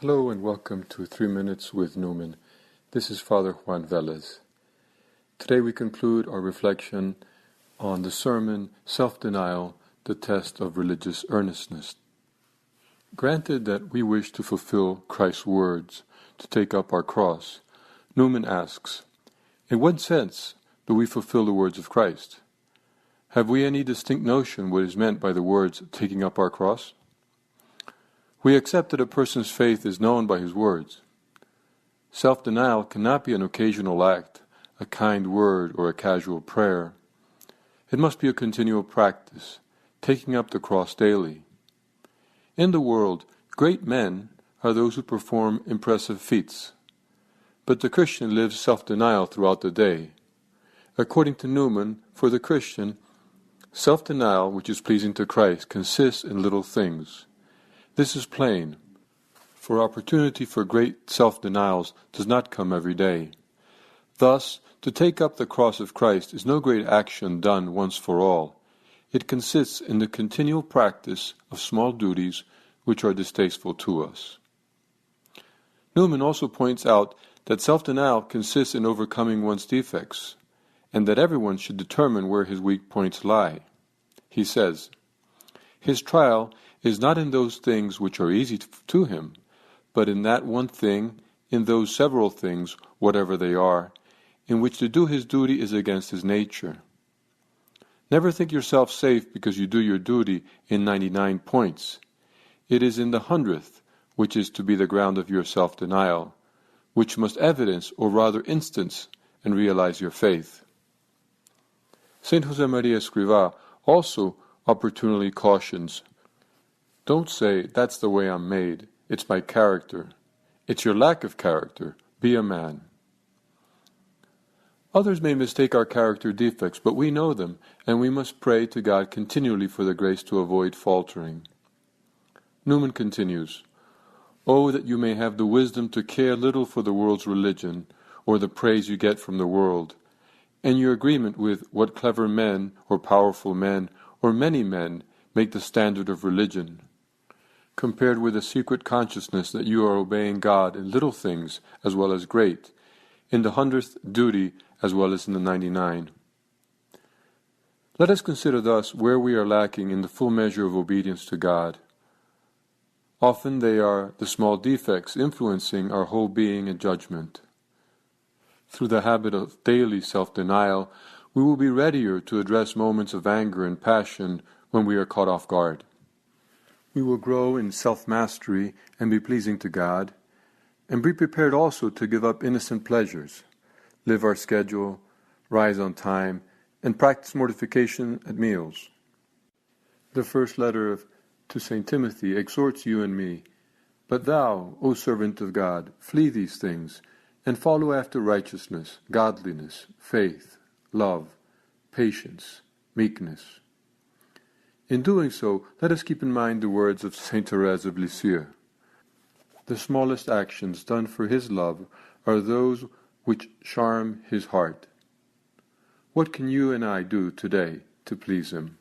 Hello and welcome to 3 Minutes with Newman. This is Father Juan Velez. Today we conclude our reflection on the sermon, Self-Denial, the Test of Religious Earnestness. Granted that we wish to fulfill Christ's words, to take up our cross, Newman asks, in what sense do we fulfill the words of Christ? Have we any distinct notion what is meant by the words, taking up our cross? We accept that a person's faith is known by his words. Self-denial cannot be an occasional act, a kind word, or a casual prayer. It must be a continual practice, taking up the cross daily. In the world, great men are those who perform impressive feats. But the Christian lives self-denial throughout the day. According to Newman, for the Christian, self-denial which is pleasing to Christ consists in little things. This is plain, for opportunity for great self-denials does not come every day. Thus, to take up the cross of Christ is no great action done once for all. It consists in the continual practice of small duties which are distasteful to us. Newman also points out that self-denial consists in overcoming one's defects, and that everyone should determine where his weak points lie. He says, his trial is not in those things which are easy to him, but in that one thing, in those several things, whatever they are, in which to do his duty is against his nature. Never think yourself safe because you do your duty in 99 points. It is in the 100th, which is to be the ground of your self-denial, which must evidence, or rather instance, and realize your faith. Saint Josemaria Escrivá also opportunely cautions, don't say, that's the way I'm made, it's my character. It's your lack of character. Be a man. Others may mistake our character defects, but we know them, and we must pray to God continually for the grace to avoid faltering. Newman continues, oh, that you may have the wisdom to care little for the world's religion, or the praise you get from the world, and your agreement with what clever men, or powerful men, or many men make the standard of religion, compared with a secret consciousness that you are obeying God in little things as well as great, in the 100th duty as well as in the 99. Let us consider thus where we are lacking in the full measure of obedience to God. Often they are the small defects influencing our whole being and judgment. Through the habit of daily self-denial, we will be readier to address moments of anger and passion when we are caught off guard. We will grow in self-mastery and be pleasing to God, and be prepared also to give up innocent pleasures, live our schedule, rise on time, and practice mortification at meals. The first letter to St. Timothy exhorts you and me, but thou, O servant of God, flee these things, and follow after righteousness, godliness, faith, love, patience, meekness. In doing so, let us keep in mind the words of Saint Thérèse of Lisieux. The smallest actions done for his love are those which charm his heart. What can you and I do today to please him?